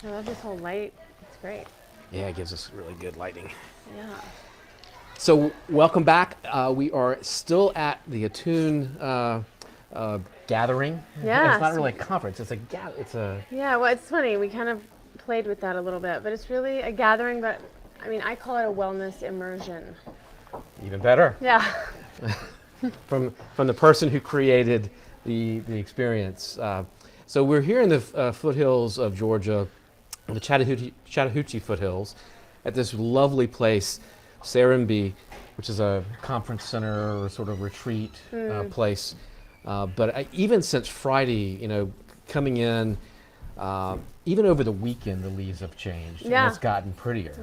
I love this whole light. It's great. Yeah, it gives us really good lighting. Yeah. So welcome back. We are still at the Attune gathering. It's Yeah. not really a conference. It's a It's a Yeah. Well, it's funny. We kind of played with that a little bit, but it's really a gathering. But I mean, I call it a wellness immersion. even better Yeah. from the person who created the experience. So we're here in the foothills of Georgia, the Chattahoochee foothills, at this lovely place, Serenbe, which is a conference center or sort of retreat place. Even since Friday, coming in, even over the weekend, the leaves have changed and Yeah. it's gotten prettier.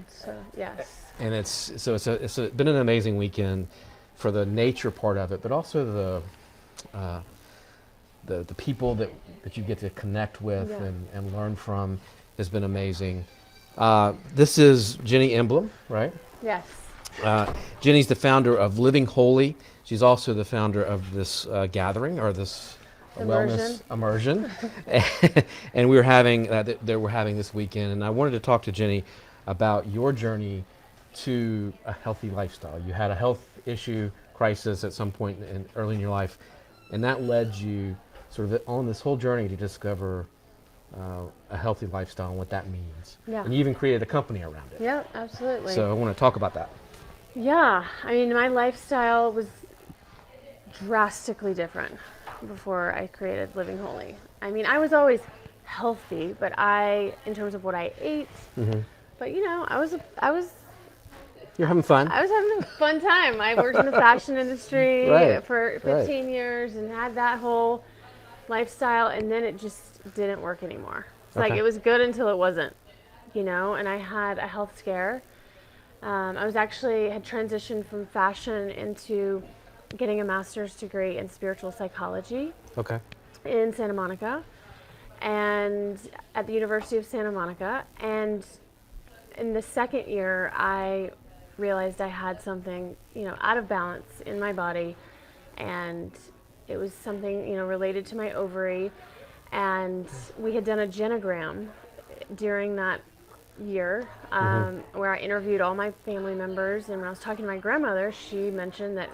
So yes. And it's been an amazing weekend for the nature part of it, but also the people that you get to connect with Yeah. and learn from has been amazing. This is Jenny Emblom, right? Yes. Jenny's the founder of Living Holy. She's also the founder of this gathering or this wellness immersion, and we're having that we're having this weekend. And I wanted to talk to Jenny about your journey to a healthy lifestyle. You had a health issue crisis at some point early in your life, and that led you sort of on this whole journey to discover a healthy lifestyle and what that means. Yeah. And you even created a company around it. Yeah. Absolutely. So I want to talk about that. Yeah. I mean, my lifestyle was drastically different before I created Living Holy. I mean, I was always healthy, but in terms of what I ate, but You're having fun. I was having a fun time. I worked in the fashion industry Right, for 15 years and had that whole lifestyle, and then it just didn't work anymore. It's like Okay. it was good until it wasn't, and I had a health scare. I had transitioned from fashion into getting a master's degree in spiritual psychology Okay. in Santa Monica and at the University of Santa Monica. And in the second year, I realized I had something, out of balance in my body. And it was something, related to my ovary. And we had done a genogram during that year where I interviewed all my family members. And when I was talking to my grandmother, she mentioned that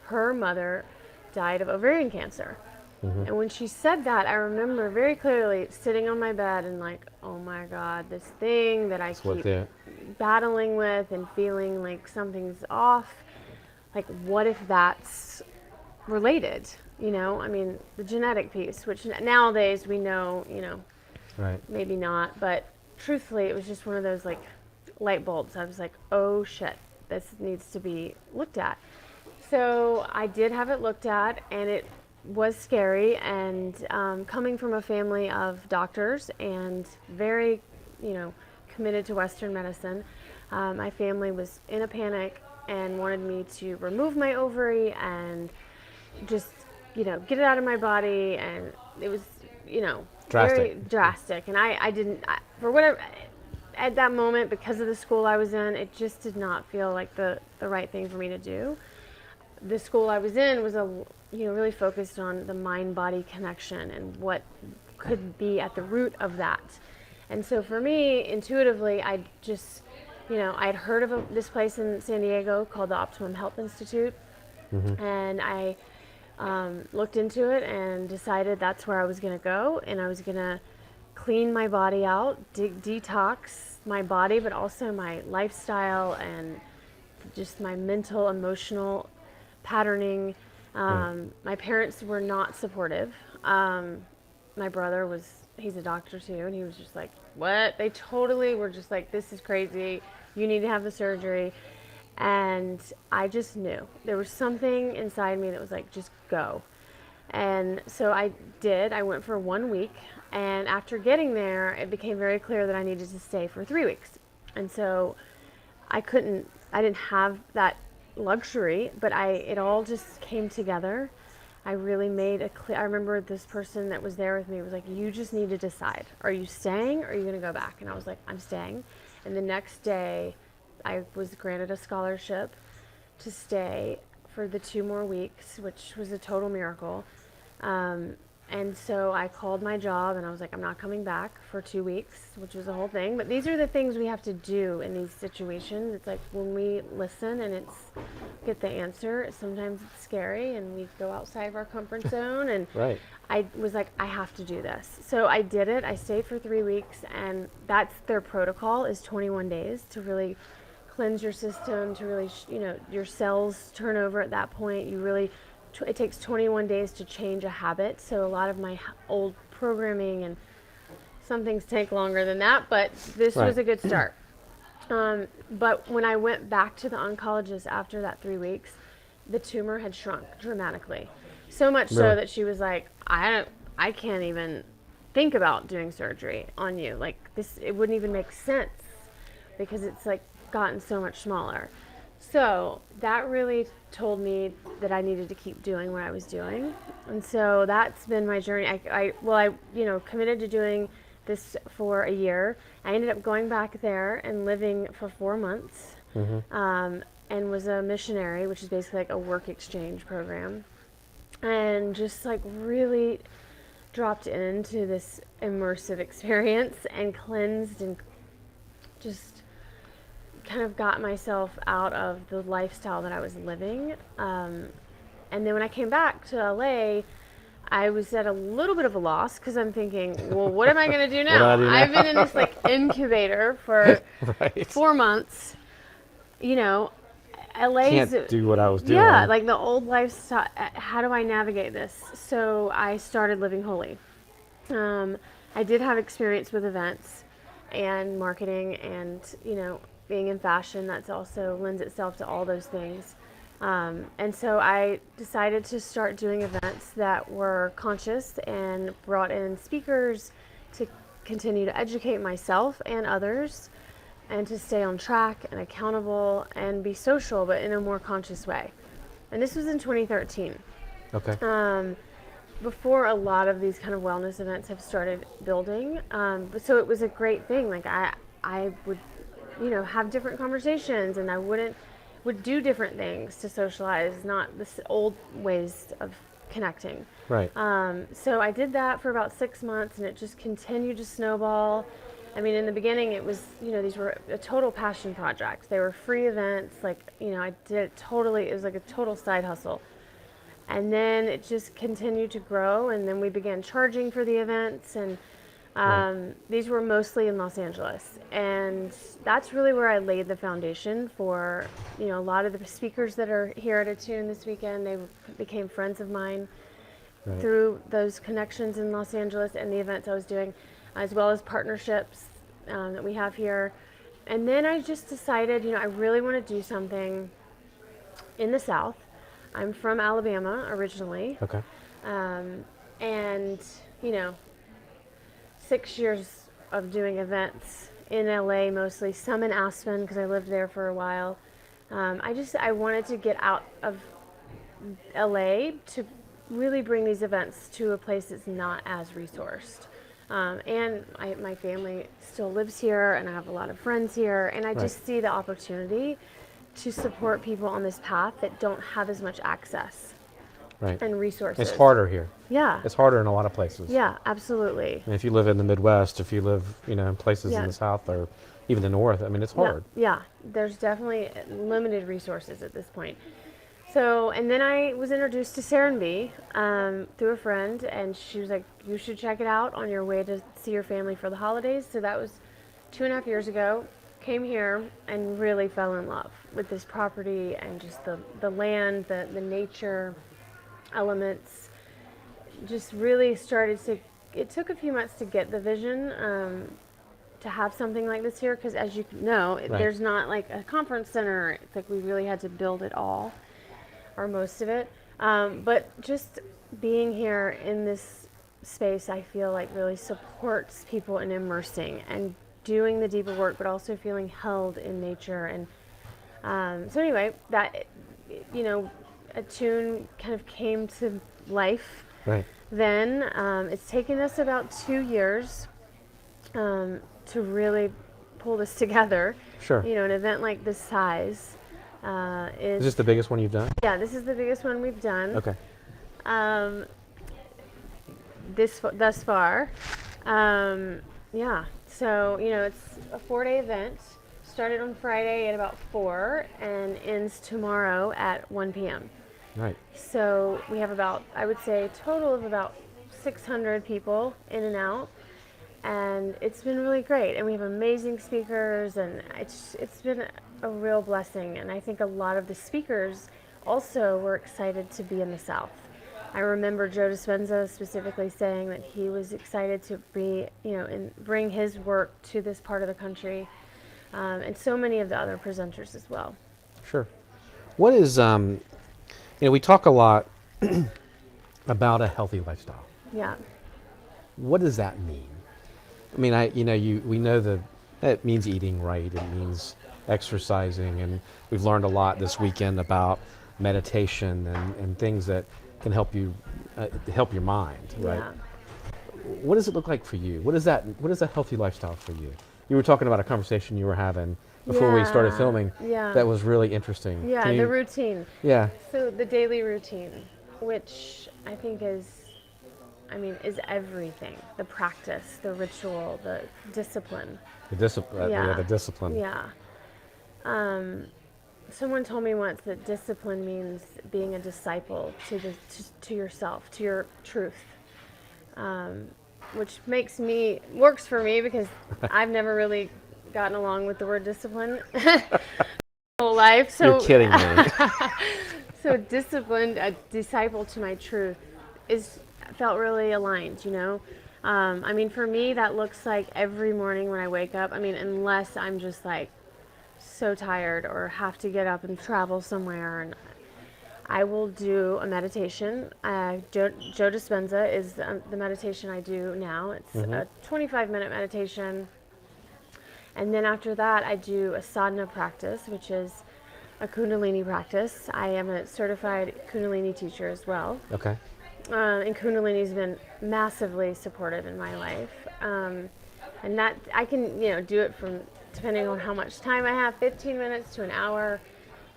her mother died of ovarian cancer. And when she said that, I remember very clearly sitting on my bed and like, oh my God, this thing that I keep battling with and feeling like something's off. Like, what if that's related? I mean, the genetic piece, which nowadays we know, Right. maybe not, but truthfully, it was just one of those like light bulbs. I was like, oh shit, this needs to be looked at. So I did have it looked at, and it was scary. And coming from a family of doctors and very, committed to Western medicine, my family was in a panic and wanted me to remove my ovary and just, get it out of my body. And it was, very Drastic. drastic. And I didn't, for whatever, at that moment, because of the school I was in, it just did not feel like the right thing for me to do. The school I was in was really focused on the mind-body connection and what could be at the root of that. And so for me, intuitively, I just, I'd heard of this place in San Diego called the Optimum Health Institute, and I looked into it and decided that's where I was going to go, and I was going to clean my body out, detox my body, but also my lifestyle and just my mental, emotional patterning. My parents were not supportive. My brother he's a doctor too, and he was just like, what? They totally were just like, this is crazy. You need to have the surgery. And I just knew. There was something inside me that was like, just go. And so I did. I went for 1 week. And after getting there, it became very clear that I needed to stay for 3 weeks. And so I didn't have that luxury, but it all just came together. I really made I remember this person that was there with me was like, you just need to decide. Are you staying or are you going to go back? And I was like, I'm staying. And the next day, I was granted a scholarship to stay for the 2 more weeks, which was a total miracle. And so I called my job and I was like, I'm not coming back for 2 weeks, which was the whole thing. But these are the things we have to do in these situations. It's like when we listen and get the answer, sometimes it's scary and we go outside of our comfort zone. And Right. I was like, I have to do this. So I did it. I stayed for 3 weeks, and that's their protocol is 21 days to really cleanse your system, to really, your cells turn over at that point. It takes 21 days to change a habit. So a lot of my old programming, and some things take longer than that, but this was a good start. But when I went back to the oncologist after that 3 weeks, the tumor had shrunk dramatically. So much so that she was like, I can't even think about doing surgery on you. Like this, it wouldn't even make sense because it's like gotten so much smaller. So that really told me that I needed to keep doing what I was doing. And so that's been my journey. I committed to doing this for a year. I ended up going back there and living for 4 months, and was a missionary, which is basically like a work exchange program. And just like really dropped into this immersive experience and cleansed and just kind of got myself out of the lifestyle that I was living. And then when I came back to LA, I was at a little bit of a loss because I'm thinking, well, what am I going to do now? I've been in this like incubator for 4 months. LA's Can't do what I was doing. Yeah, like the old lifestyle. How do I navigate this? So I started Living Holy. I did have experience with events and marketing, and being in fashion. That's also lends itself to all those things. And so I decided to start doing events that were conscious and brought in speakers to continue to educate myself and others, and to stay on track and accountable and be social, but in a more conscious way. And this was in 2013. Okay. Before a lot of these kind of wellness events have started building. But so it was a great thing. Like I would, have different conversations, and I would do different things to socialize, not the old ways of connecting. Right. So I did that for about 6 months, and it just continued to snowball. I mean, in the beginning, it was, these were a total passion project. They were free events. Like, I did it totally. It was like a total side hustle. And then it just continued to grow. And then we began charging for the events. And these were mostly in Los Angeles. And that's really where I laid the foundation for, a lot of the speakers that are here at Attune this weekend. They became friends of mine through those connections in Los Angeles and the events I was doing, as well as partnerships that we have here. And then I just decided, I really want to do something in the South. I'm from Alabama originally. Okay. And, 6 years of doing events in LA mostly, some in Aspen because I lived there for a while. I wanted to get out of LA to really bring these events to a place that's not as resourced. And my family still lives here, and I have a lot of friends here, and I just see the opportunity to support people on this path that don't have as much access and resources. It's harder here. Yeah. It's harder in a lot of places. Yeah, absolutely. And if you live in the Midwest, if you live, in places in the South or even the North, I mean, it's hard. Yeah, there's definitely limited resources at this point. So, and then I was introduced to Serenbe through a friend, and she was like, you should check it out on your way to see your family for the holidays. So that was 2.5 years ago. Came here and really fell in love with this property and just the land, the nature elements. Just really started to, it took a few months to get the vision to have something like this here, because as you know, there's not like a conference center. It's like we really had to build it all, or most of it. But just being here in this space, I feel like really supports people in immersing and doing the deeper work, but also feeling held in nature. And so anyway, that, Attune kind of came to life. Then it's taken us about 2 years to really pull this together. Sure. An event like this size Is this the biggest one you've done? Yeah, this is the biggest one we've done. Okay. thus far. Yeah, so it's a 4-day event. Started on Friday at about 4 and ends tomorrow at 1 p.m. Right. So we have about, I would say, a total of about 600 people in and out, and it's been really great. And we have amazing speakers, and it's been a real blessing. And I think a lot of the speakers also were excited to be in the South. I remember Joe Dispenza specifically saying that he was excited to be, and bring his work to this part of the country, and so many of the other presenters as well. Sure. What is, we talk a lot about a healthy lifestyle. Yeah. What does that mean? I mean, we know it means eating right. It means exercising, and we've learned a lot this weekend about meditation and things that can help you help your mind, right? Yeah. What does it look like for you? What is a healthy lifestyle for you? You were talking about a conversation you were having before we started filming. Yeah. That was really interesting. Yeah, the routine. Yeah. So the daily routine, which I think is everything. The practice, the ritual, the discipline. The discipline. Yeah. The discipline. Yeah. Someone told me once that discipline means being a disciple to yourself, to your truth, which works for me because I've never really gotten along with the word discipline whole life. So you're kidding me. So disciplined, a disciple to my truth, felt really aligned. For me, that looks like every morning when I wake up. Unless I'm just like so tired or have to get up and travel somewhere, and I will do a meditation. Joe Dispenza is the meditation I do now. It's a 25-minute meditation. And then after that, I do a sadhana practice, which is a Kundalini practice. I am a certified Kundalini teacher as well. Okay. And Kundalini's been massively supportive in my life. And that I can, do it from, depending on how much time I have, 15 minutes to an hour.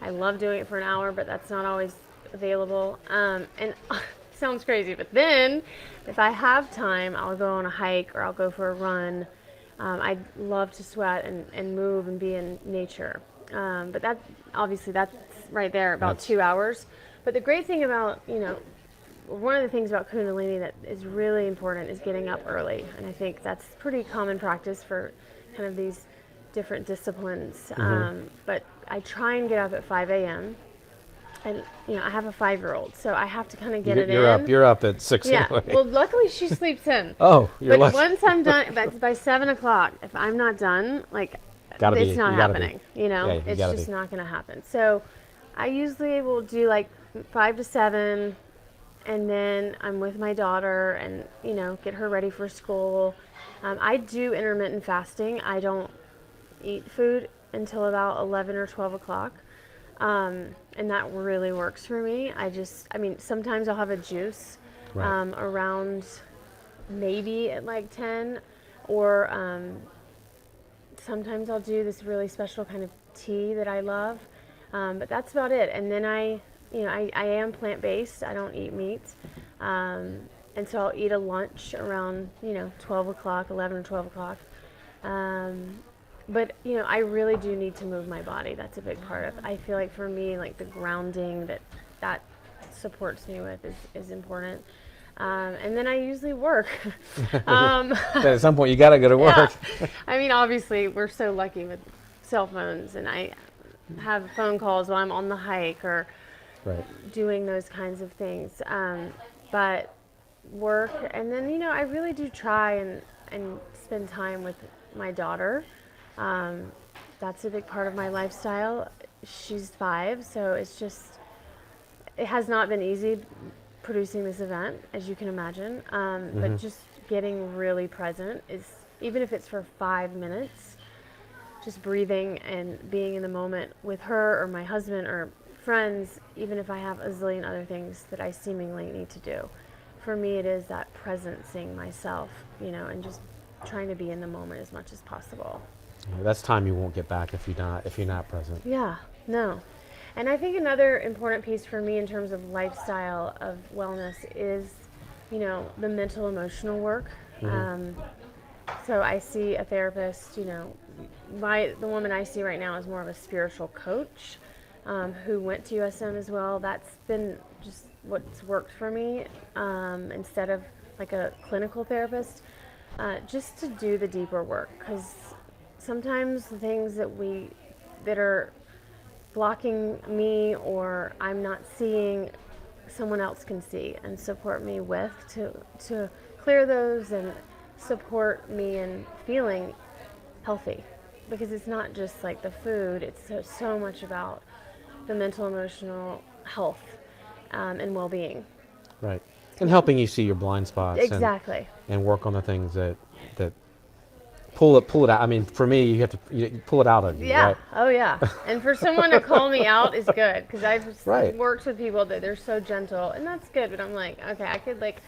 I love doing it for an hour, but that's not always available. And it sounds crazy, but then if I have time, I'll go on a hike or I'll go for a run. I love to sweat and move and be in nature. But that's right there, about 2 hours. But the great thing about, one of the things about Kundalini that is really important is getting up early. And I think that's pretty common practice for kind of these different disciplines. But I try and get up at 5 a.m. And, I have a 5-year-old, so I have to kind of get it in. You're up at 6 Yeah. anyway. Well, luckily she sleeps in. Oh, you're lucky. But lucky. once I'm done, by 7 o'clock, if I'm not done, it's not happening. It's just not going to happen. So I usually will do 5 to 7, and then I'm with my daughter and, get her ready for school. I do intermittent fasting. I don't eat food until about 11 or 12 o'clock. And that really works for me. Sometimes I'll have a juice around maybe at 10, or sometimes I'll do this really special kind of tea that I love. But that's about it. And then I am plant-based. I don't eat meat. And so I'll eat a lunch around, 12 o'clock, 11 or 12 o'clock. But, I really do need to move my body. That's a big part of it. I feel like for me, the grounding that supports me with is important. And then I usually work. But at some point, you got to go to work. Yeah. Obviously, we're so lucky with cell phones, and I have phone calls while I'm on the hike or doing those kinds of things. But work, and then, I really do try and spend time with my daughter. That's a big part of my lifestyle. She's 5, so it has not been easy producing this event, as you can imagine. But just getting really present is, even if it's for 5 minutes, just breathing and being in the moment with her or my husband or friends, even if I have a zillion other things that I seemingly need to do. For me, it is that presencing myself, and just trying to be in the moment as much as possible. That's time you won't get back if you're not present. Yeah, no. And I think another important piece for me in terms of lifestyle of wellness is the mental emotional work. Mm-hmm. So I see a therapist, the woman I see right now is more of a spiritual coach, who went to USM as well. That's been just what's worked for me, instead of like a clinical therapist, just to do the deeper work. Because sometimes the things that are blocking me or I'm not seeing, someone else can see and support me with to clear those and support me in feeling healthy, because it's not just like the food, it's so much about the mental emotional health, and well-being. Right. And helping you see your blind spots Exactly. and work on the things that pull it out. I mean, for me, you have to pull it out of you, Yeah. right? Oh yeah. And for someone to call me out is good, because I've Right. worked with people that they're so gentle, and that's good. But I'm like, okay, I could like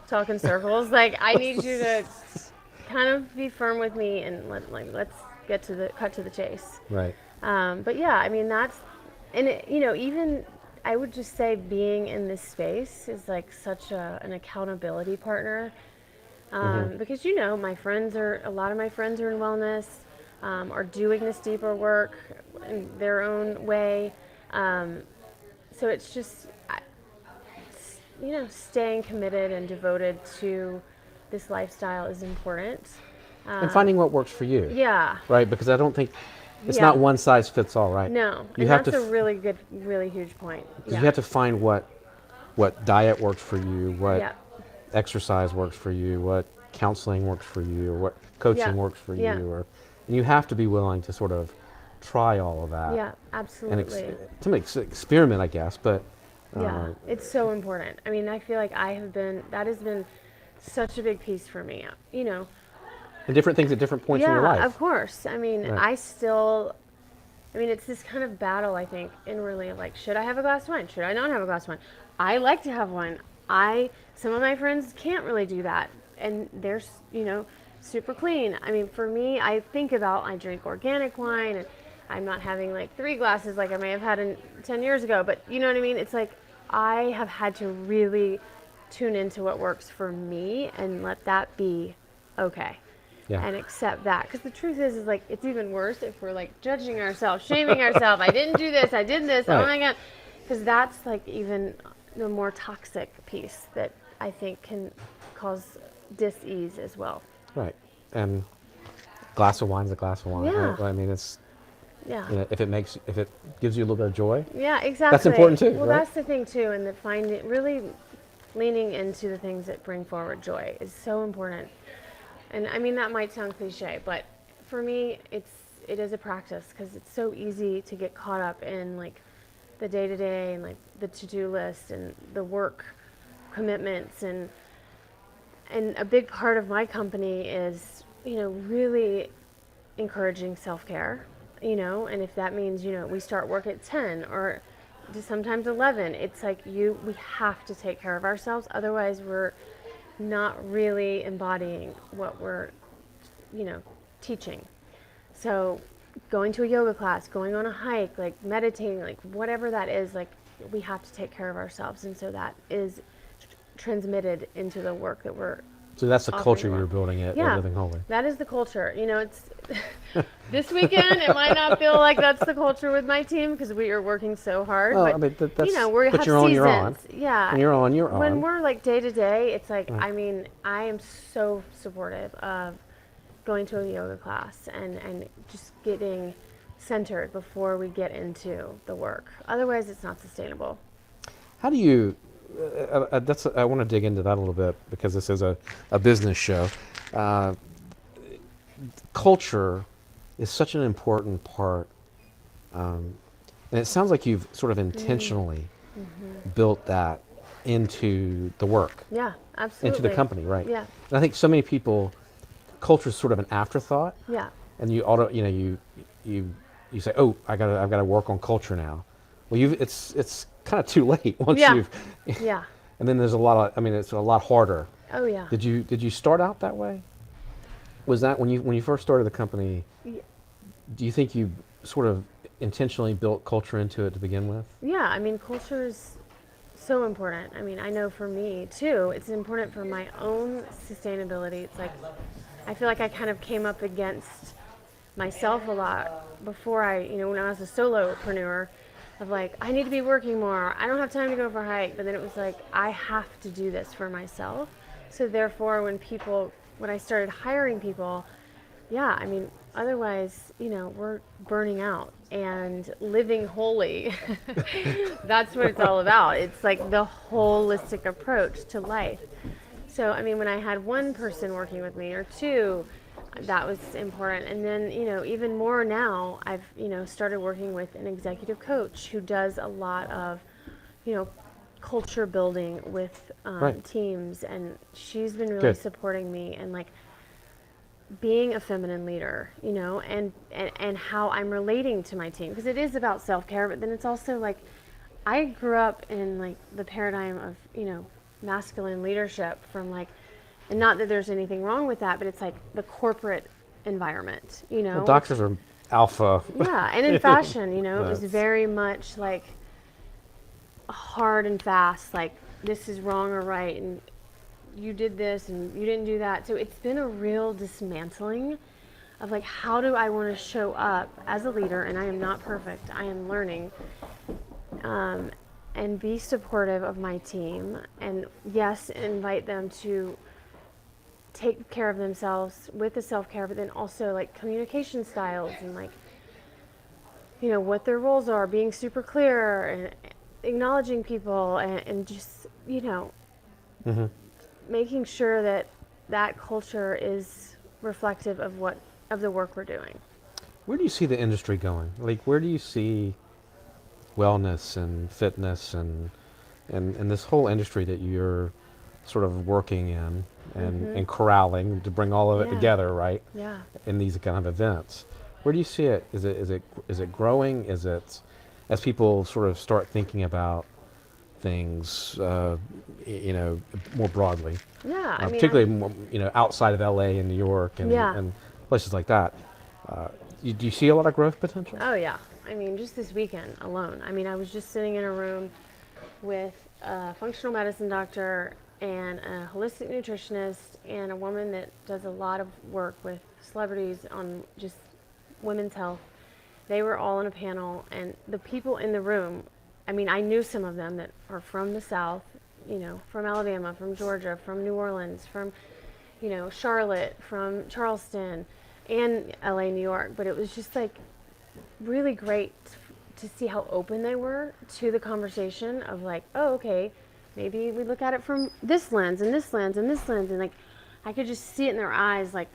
talk in circles. Like I need you to kind of be firm with me and let's get to the cut to the chase. Right. But yeah, I mean that's, and even I would just say being in this space is like such an accountability partner, Mm-hmm. because a lot of my friends are in wellness, are doing this deeper work in their own way. Um, so it's just staying committed and devoted to this lifestyle is important. And finding what works for you, Yeah, right? Because I don't think it's yeah. not one size fits all, right? No, You and have that's to a really good, really huge point. because Yeah, you have to find what diet works for you, what yeah, exercise works for you, what counseling works for you, or what yeah, coaching works for yeah, you, or and you have to be willing to sort of try all of that yeah, and absolutely. experiment, I guess. But Yeah, uh, it's so important. I mean, I feel like that has been such a big piece for me. and different things at different points in your Yeah, of life, course. I mean, right? it's this kind of battle, I think, inwardly of like, should I have a glass of wine? Should I not have a glass of wine? I like to have wine. Some of my friends can't really do that. And they're, super clean. I mean, for me, I drink organic wine, and I'm not having like 3 glasses like I may have had 10 years ago. But you know what I mean? It's like I have had to really tune into what works for me and let that be okay Yeah, and accept that, because the truth is like it's even worse if we're like judging ourselves, shaming ourselves. I didn't do this, I did this, oh right, my god, because that's like even the more toxic piece that I think can cause dis-ease as well. right. And glass of wine is a glass of wine, Yeah, right? I mean, it's yeah, if it gives you a little bit of joy, yeah, that's exactly. important too, Well, right? that's the thing too, and that finding really leaning into the things that bring forward joy is so important. And I mean, that might sound cliche, but for me, it is a practice, because it's so easy to get caught up in like the day to day and like the to do list and the work commitments, and a big part of my company is really encouraging self care. And if that means we start work at 10 or sometimes 11, it's like we have to take care of ourselves, otherwise we're not really embodying what we're, you know, teaching. So going to a yoga class, going on a hike, like meditating, like whatever that is, like we have to take care of ourselves. And so that is transmitted into the work that we're So that's the offering culture the you're world. building at Yeah, Living Holy. that is the culture. It's this weekend. It might not feel like that's the culture with my team because we are working so hard. Well, But I mean, that's, we but have you're on, you're on. seasons. Yeah, When you're on, you're when on. we're like day to day, it's like Right. I mean, I am so supportive of going to a yoga class and just getting centered before we get into the work. Otherwise, it's not sustainable. How do you, I want to dig into that a little bit because this is a business show. Uh, Culture is such an important part. And it sounds like you've sort of intentionally built that into the work, Yeah, absolutely. into the company, right? Yeah, And I think so many people, culture is sort of an afterthought, yeah, and you say, oh, I've got to work on culture now. Well, it's kind of too late once Yeah. you've, yeah. and then there's a lot of, I mean, it's a lot harder. Oh yeah. Did you start out that way? Was that when you first started the company? Yeah. Do you think you sort of intentionally built culture into it to begin with? Yeah, I mean, culture is so important. I mean, I know for me too, it's important for my own sustainability. It's like, I feel like I kind of came up against myself a lot before when I was a solopreneur, of like, I need to be working more. I don't have time to go for a hike. But then it was like, I have to do this for myself. So therefore, when I started hiring people, yeah, I mean, otherwise, we're burning out and living wholly. That's what it's all about. It's like the holistic approach to life. So, I mean, when I had one person working with me or two, that was important. And then, even more now, I've, started working with an executive coach who does a lot of, you know, culture building with Right. teams. And she's been really Good. supporting me and like being a feminine leader, and how I'm relating to my team. Because it is about self-care, but then it's also like, I grew up in like the paradigm of, masculine leadership from like, and not that there's anything wrong with that, but it's like the corporate environment, Well, doctors are alpha. yeah, and in fashion, it was That's- very much like hard and fast, like this is wrong or right, and you did this and you didn't do that. So it's been a real dismantling of like, how do I want to show up as a leader? And I am not perfect. I am learning, and be supportive of my team. And yes, invite them to take care of themselves with the self-care, but then also like communication styles and like, what their roles are, being super clear and acknowledging people, and just, Mhm. making sure that that culture is reflective of the work we're doing. Where do you see the industry going? Like, where do you see wellness and fitness and this whole industry that you're sort of working in and corralling to bring all of it Yeah. together, right? Yeah. In these kind of events. Where do you see it? Is it growing? Is it, as people sort of start thinking about things, more broadly, Yeah. I mean, particularly more, outside of LA and New York Yeah. and places like that. Do you see a lot of growth potential? oh yeah. I mean, just this weekend alone. I mean, I was just sitting in a room with a functional medicine doctor and a holistic nutritionist and a woman that does a lot of work with celebrities on just women's health. They were all in a panel, and the people in the room, I mean, I knew some of them that are from the South, from Alabama, from Georgia, from New Orleans, from, Charlotte, from Charleston, and LA, New York. But it was just like really great to see how open they were to the conversation of like, oh, okay, maybe we look at it from this lens and this lens and this lens, and like I could just see it in their eyes, like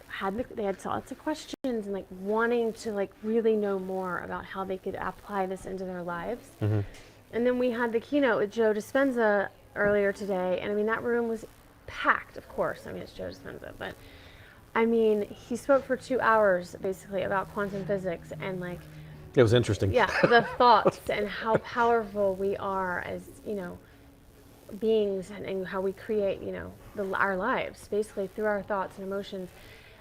they had lots of questions and like wanting to like really know more about how they could apply this into their lives. Mm-hmm. And then we had the keynote with Joe Dispenza earlier today, and I mean that room was packed. Of course, I mean it's Joe Dispenza, but I mean he spoke for 2 hours basically about quantum physics and like, It was interesting. yeah, the thoughts and how powerful we are as, beings, and how we create, our lives basically through our thoughts and emotions.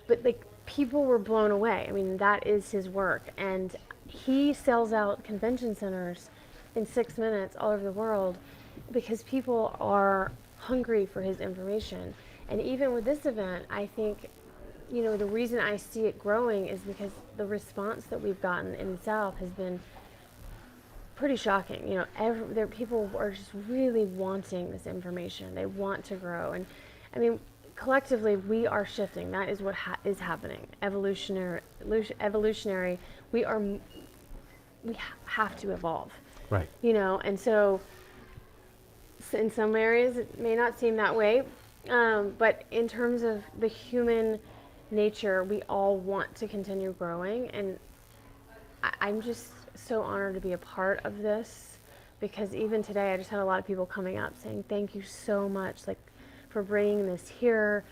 But like people were blown away. I mean, that is his work, and he sells out convention centers in 6 minutes all over the world because people are hungry for his information. And even with this event, I think, the reason I see it growing is because the response that we've gotten in the South has been pretty shocking. People are just really wanting this information. They want to grow. And I mean, collectively, we are shifting. That is what is happening. Evolutionary. We have to evolve. Right. And so in some areas it may not seem that way, but in terms of the human nature, we all want to continue growing, and I'm just so honored to be a part of this, because even today I just had a lot of people coming up saying thank you so much, like, for bringing this here.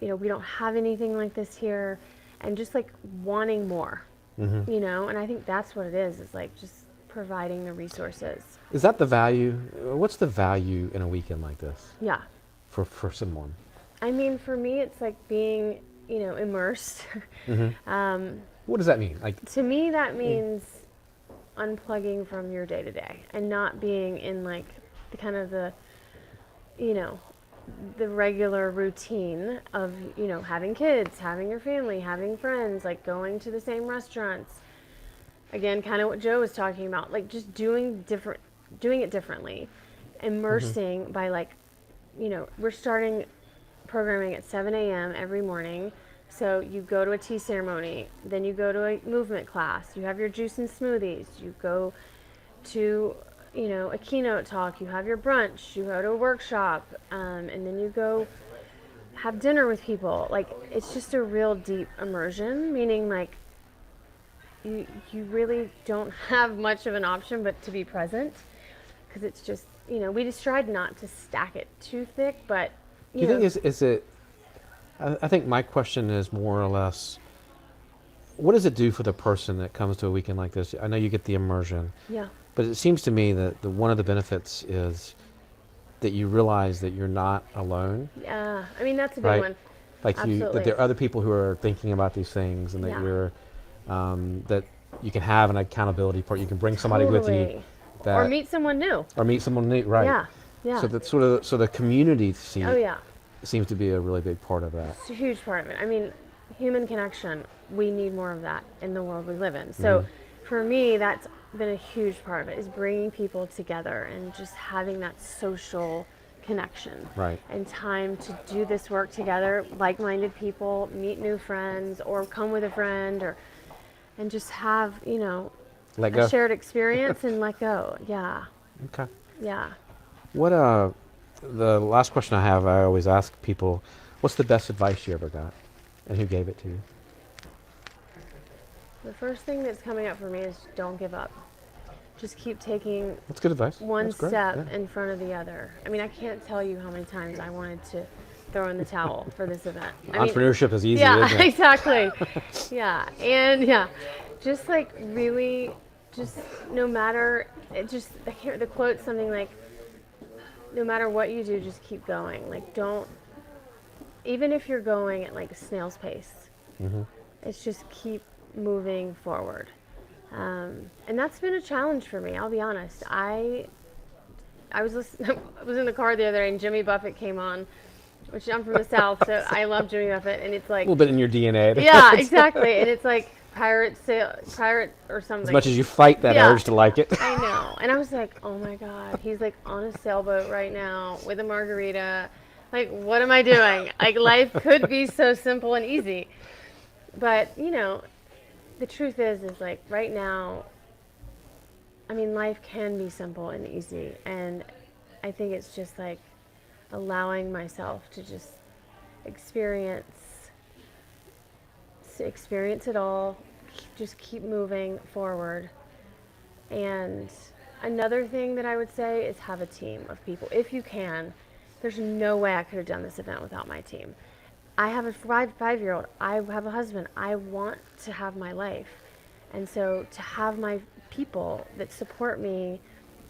We don't have anything like this here, and just like wanting more. And I think that's what it is like just providing the resources. Is that the value? What's the value in a weekend like this Yeah. for someone? I mean, for me, it's like being, immersed. What does that mean? Like, To me, that means unplugging from your day to day and not being in like the kind of the, you know, the regular routine of, you know, having kids, having your family, having friends, like going to the same restaurants. Again, kind of what Joe was talking about, like just doing it differently, immersing by like, you know, we're starting programming at 7 a.m. every morning. So you go to a tea ceremony, then you go to a movement class, you have your juice and smoothies, you go to, you know, a keynote talk, you have your brunch, you go to a workshop, and then you go have dinner with people. Like, it's just a real deep immersion, meaning like you really don't have much of an option but to be present, because it's just, you know, we just tried not to stack it too thick, but Do you think is it? I think my question is more or less, what does it do for the person that comes to a weekend like this? I know you get the immersion, yeah, but it seems to me that one of the benefits is that you realize that you're not alone, yeah. I mean, that's a big right? one. Like that Absolutely. there are other people who are thinking about these things, and that Yeah. you're that you can have an accountability part. You can bring somebody with you Totally. Or that meet someone new. or meet someone new, right? Yeah, yeah. So that so the community Oh yeah, seems to be a really big part of that. it's a huge part of it. I mean, human connection. We need more of that in the world we live in. So, for me, that's been a huge part of it, is bringing people together and just having that social connection. Right. And time to do this work together, like-minded people, meet new friends, or come with a friend, or and just have, you know, Let a go. shared experience and let go. Yeah, Okay. yeah. What the last question I have, I always ask people, what's the best advice you ever got, and who gave it to you? The first thing that's coming up for me is don't give up. Just keep taking That's good advice. one That's great. step Yeah. in front of the other. I mean, I can't tell you how many times I wanted to throw in the towel for this event. I mean, Entrepreneurship is easy, yeah, isn't it? exactly. Yeah, and yeah, just like really, just no matter, it just, I can't, the quote's something like, no matter what you do, just keep going. Like, don't, even if you're going at like a snail's pace, it's just keep moving forward. And that's been a challenge for me, I'll be honest. I was I was in the car the other day and Jimmy Buffett came on, which I'm from the South, so I love Jimmy Buffett, and it's A like, little bit in your DNA. yeah, exactly, and it's like pirate or something. As much as you fight that Yeah. urge to like it. I know, and I was like, oh my God, he's like on a sailboat right now with a margarita. Like, what am I doing? Like, life could be so simple and easy, but you know, the truth is like right now, I mean, life can be simple and easy, and I think it's just like allowing myself to just experience it all, just keep moving forward. And another thing that I would say is have a team of people if you can. There's no way I could have done this event without my team. I have a five-year-old. I have a husband. I want to have my life. And so to have my people that support me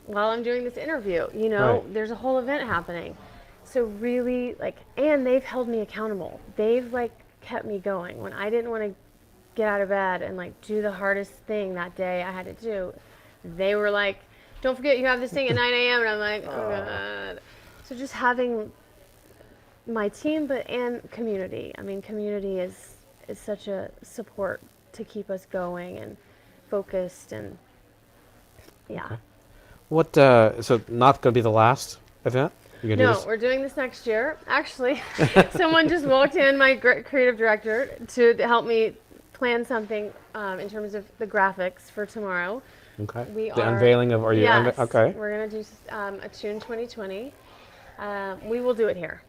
while I'm doing this interview, you know, Right. there's a whole event happening. So really, like, and they've held me accountable. They've like kept me going when I didn't want to get out of bed and like do the hardest thing that day I had to do. They were like, don't forget you have this thing at 9 a.m. And I'm like, oh God. So just having my team, and community. I mean, community is such a support to keep us going and focused, and yeah. Okay. What? So not going to be the last event? You're gonna do No, this? we're doing this next year. Actually, someone just walked in, my creative director, to help me plan something in terms of the graphics for tomorrow. Okay. We The are, unveiling of yes, okay. we're going to do a Tune 2020. We will do it here,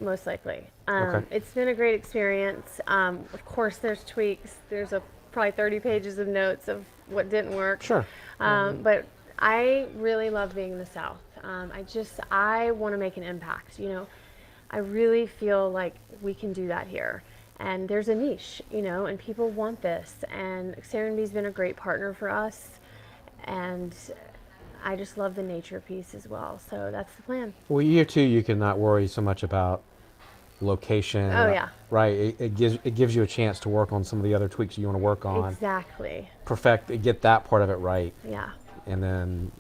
most likely. Okay. It's been a great experience. Of course, there's tweaks. There's probably 30 pages of notes of what didn't work. Sure. But I really love being in the South. I want to make an impact. You know, I really feel like we can do that here. And there's a niche, you know, and people want this. And Serenety's been a great partner for us. And I just love the nature piece as well. So that's the plan. Well, year two, you can not worry so much about location. Oh, yeah. Right. It gives you a chance to work on some of the other tweaks you want to work on. Exactly. Get that part of it right. Yeah. and then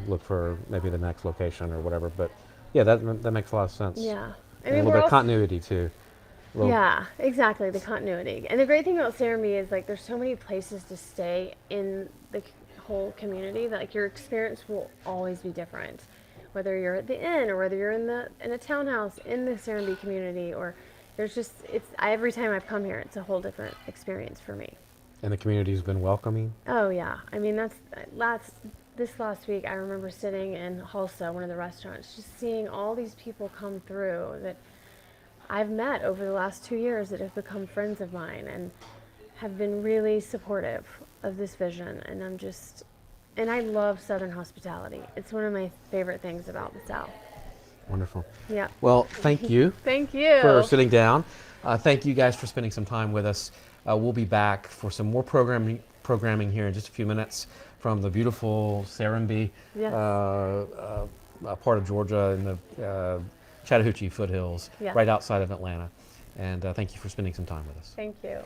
look for maybe the next location or whatever. But yeah, that makes a lot of sense. Yeah. I And a mean, little we're bit of all continuity too. yeah, exactly, the continuity. And the great thing about Serenbe is like there's so many places to stay in the whole community that like your experience will always be different. Whether you're at the inn or whether you're in a townhouse in the Serenbe community, or there's just every time I've come here it's a whole different experience for me. And the community's been welcoming. Oh yeah. I mean that's this last week I remember sitting in Halsa, one of the restaurants, just seeing all these people come through that I've met over the last 2 years that have become friends of mine and have been really supportive of this vision. And I love Southern hospitality. It's one of my favorite things about the South. Wonderful. Yeah. Well, thank you Thank you. for sitting down. Thank you guys for spending some time with us. We'll be back for some more programming here in just a few minutes from the beautiful Serenbe Yes. Part of Georgia in the Chattahoochee foothills, Yeah. right outside of Atlanta. And thank you for spending some time with us. Thank you.